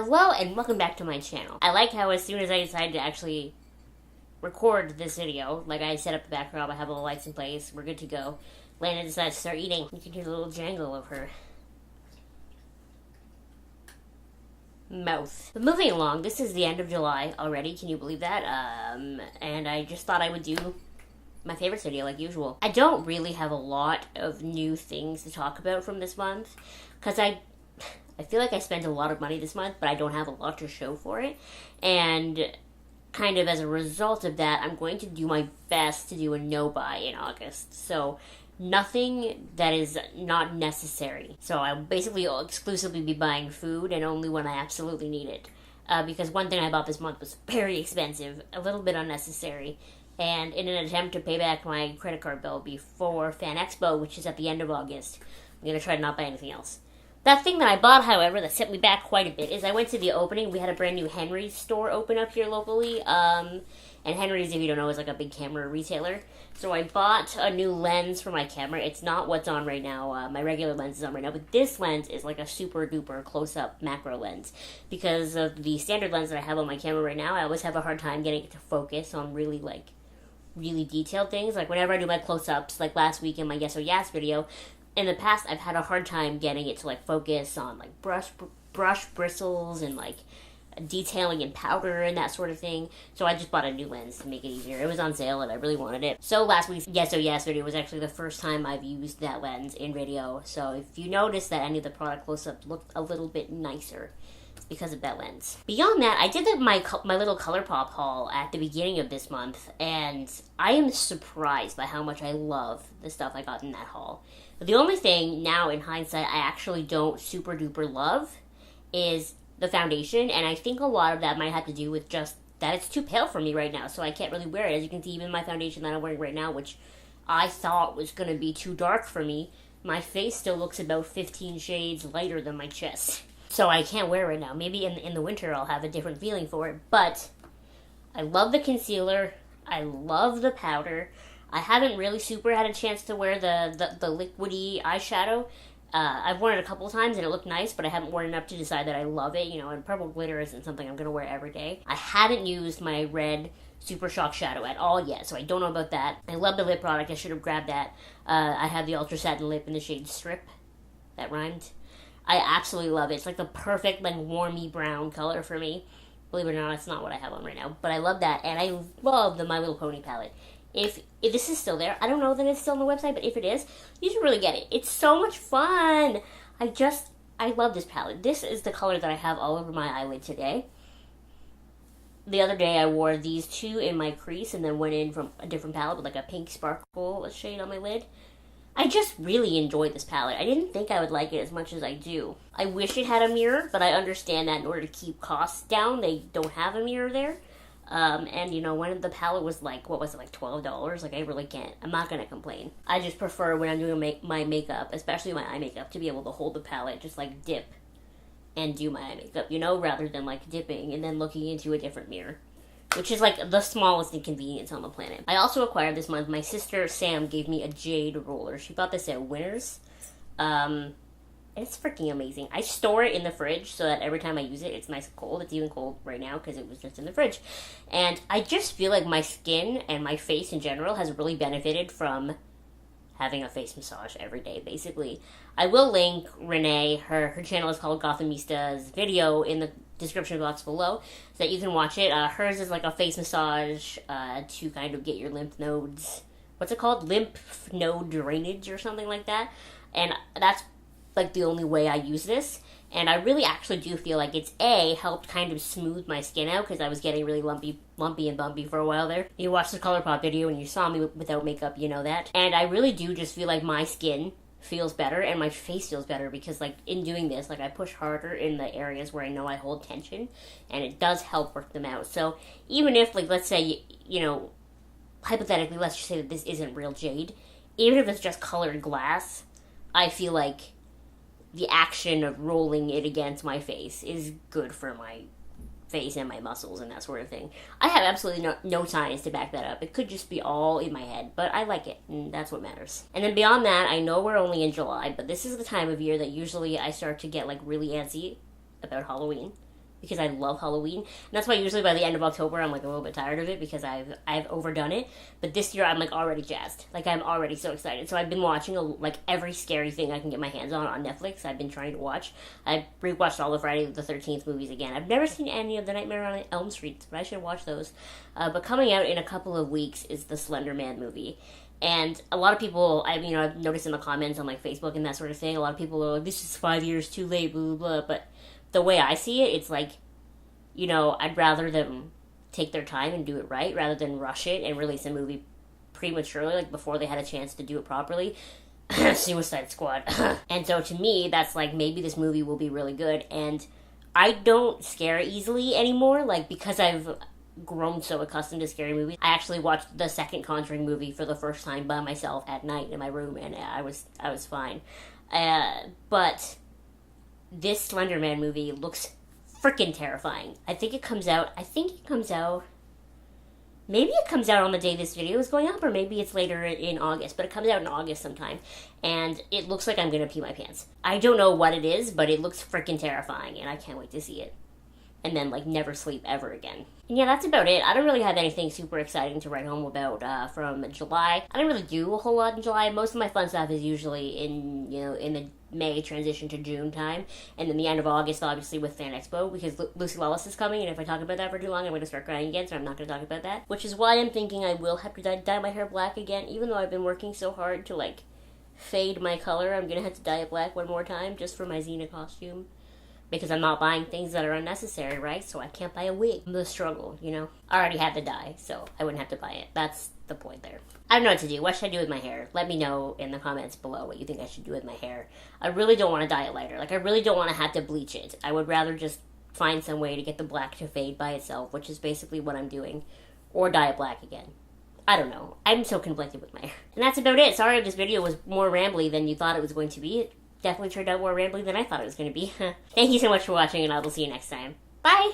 Hello and welcome back to my channel. I like how as soon as I decided to actually record this video, like I set up the background, I have all the lights in place, we're good to go. Lana decides to start eating. You can hear the little jangle of her mouth. But moving along, this is the end of July already, can you believe that? And I just thought I would do my favorite video like usual. I don't really have a lot of new things to talk about from this month, because I feel like I spent a lot of money this month, but I don't have a lot to show for it. And kind of as a result of that, I'm going to do my best to do a no-buy in August. So nothing that is not necessary. So I'll basically exclusively be buying food and only when I absolutely need it. Because one thing I bought this month was very expensive, a little bit unnecessary. And in an attempt to pay back my credit card bill before Fan Expo, which is at the end of August, I'm going to try to not buy anything else. That thing that I bought, however, that set me back quite a bit is I went to the opening. We had a brand new Henry's store open up here locally. And Henry's, if you don't know, is like a big camera retailer. So I bought a new lens for my camera. It's not what's on right now. My regular lens is on right now. But this lens is like a super duper close-up macro lens. Because of the standard lens that I have on my camera right now, I always have a hard time getting it to focus on really detailed things. Like whenever I do my close-ups, like last week in my Yes or Yes video, in the past, I've had a hard time getting it to, like, focus on, like, brush bristles and, like, detailing and powder and that sort of thing. So I just bought a new lens to make it easier. It was on sale and I really wanted it. So last week's Yes or Yes video was actually the first time I've used that lens in video. So if you notice that any of the product close-ups looked a little bit nicer, it's because of that lens. Beyond that, I did my little ColourPop haul at the beginning of this month, and I am surprised by how much I love the stuff I got in that haul. The only thing now in hindsight I actually don't super duper love is the foundation, and I think a lot of that might have to do with just that it's too pale for me right now, so I can't really wear it. As you can see, even my foundation that I'm wearing right now, which I thought was going to be too dark for me, my face still looks about 15 shades lighter than my chest. So I can't wear it right now. Maybe in the winter I'll have a different feeling for it, but I love the concealer, I love the powder. I haven't really super had a chance to wear the liquidy eyeshadow. I've worn it a couple of times and it looked nice, but I haven't worn enough to decide that I love it, and purple glitter isn't something I'm going to wear every day. I haven't used my red Super Shock Shadow at all yet, so I don't know about that. I love the lip product. I should have grabbed that. I have the Ultra Satin Lip in the shade Strip. That rhymed. I absolutely love it. It's like the perfect, like, warmy brown color for me. Believe it or not, it's not what I have on right now, but I love that, and I love the My Little Pony palette. If this is still there, I don't know that it's still on the website, but if it is, you should really get it. It's so much fun. I love this palette. This is the color that I have all over my eyelid today. The other day I wore these two in my crease and then went in from a different palette with like a pink sparkle shade on my lid. I just really enjoyed this palette. I didn't think I would like it as much as I do. I wish it had a mirror, but I understand that in order to keep costs down, they don't have a mirror there. And when the palette was like, what was it, like $12? Like, I really can't. I'm not going to complain. I just prefer when I'm doing my makeup, especially my eye makeup, to be able to hold the palette, just like dip and do my eye makeup, rather than like dipping and then looking into a different mirror, which is like the smallest inconvenience on the planet. I also acquired this month, my sister Sam gave me a jade roller. She bought this at Winners. It's freaking amazing. I store it in the fridge so that every time I use it, it's nice and cold. It's even cold right now because it was just in the fridge. And I just feel like my skin and my face in general has really benefited from having a face massage every day, basically. I will link Renee, her channel is called Gothamista's video in the description box below so that you can watch it. Hers is like a face massage to kind of get your lymph nodes, what's it called? Lymph node drainage or something like that. And that's like the only way I use this, and I really actually do feel like it's helped kind of smooth my skin out because I was getting really lumpy and bumpy for a while there. You watched the ColourPop video and you saw me without makeup, you know that. And I really do just feel like my skin feels better and my face feels better because, like, in doing this, like, I push harder in the areas where I know I hold tension, and it does help work them out. So even if, like, let's say, hypothetically, let's just say that this isn't real jade, even if it's just colored glass, I feel like the action of rolling it against my face is good for my face and my muscles and that sort of thing. I have absolutely no science to back that up. It could just be all in my head, but I like it, and that's what matters. And then beyond that, I know we're only in July, but this is the time of year that usually I start to get, like, really antsy about Halloween. because I love Halloween. And that's why usually by the end of October I'm like a little bit tired of it because I've overdone it. But this year I'm like already jazzed. Like I'm already so excited. So I've been watching like every scary thing I can get my hands on Netflix. I've been trying to watch. I rewatched all the Friday the 13th movies again. I've never seen any of the Nightmare on Elm Street, but I should watch those. But coming out in a couple of weeks is the Slender Man movie. And a lot of people, I've noticed in the comments on like Facebook and that sort of thing, a lot of people are like, this is 5 years too late, blah, blah, blah. But the way I see it, it's like, I'd rather them take their time and do it right rather than rush it and release a movie prematurely, like before they had a chance to do it properly. Suicide Squad. And so to me, that's like, maybe this movie will be really good. And I don't scare easily anymore, like, because I've grown so accustomed to scary movies. I actually watched the second Conjuring movie for the first time by myself at night in my room, and I was fine. But this Slender Man movie looks freaking terrifying. I think it comes out, maybe it comes out on the day this video is going up, or maybe it's later in August, but it comes out in August sometime, and it looks like I'm gonna pee my pants. I don't know what it is, but it looks freaking terrifying, and I can't wait to see it. And then, like, never sleep ever again. And yeah, that's about it. I don't really have anything super exciting to write home about from July. I didn't really do a whole lot in July. Most of my fun stuff is usually in the May transition to June time. And then the end of August, obviously, with Fan Expo, because Lucy Lawless is coming, and if I talk about that for too long, I'm going to start crying again, so I'm not going to talk about that. Which is why I'm thinking I will have to dye my hair black again, even though I've been working so hard to, like, fade my color. I'm going to have to dye it black one more time, just for my Xena costume. Because I'm not buying things that are unnecessary, right? So I can't buy a wig. The struggle, I already had the dye, so I wouldn't have to buy it. That's the point there. I don't know what to do. What should I do with my hair? Let me know in the comments below what you think I should do with my hair. I really don't want to dye it lighter. Like, I really don't want to have to bleach it. I would rather just find some way to get the black to fade by itself, which is basically what I'm doing. Or dye it black again. I don't know. I'm so conflicted with my hair. And that's about it. Sorry if this video was more rambly than you thought it was going to be. Definitely turned out more rambly than I thought it was going to be. Thank you so much for watching, and I will see you next time. Bye!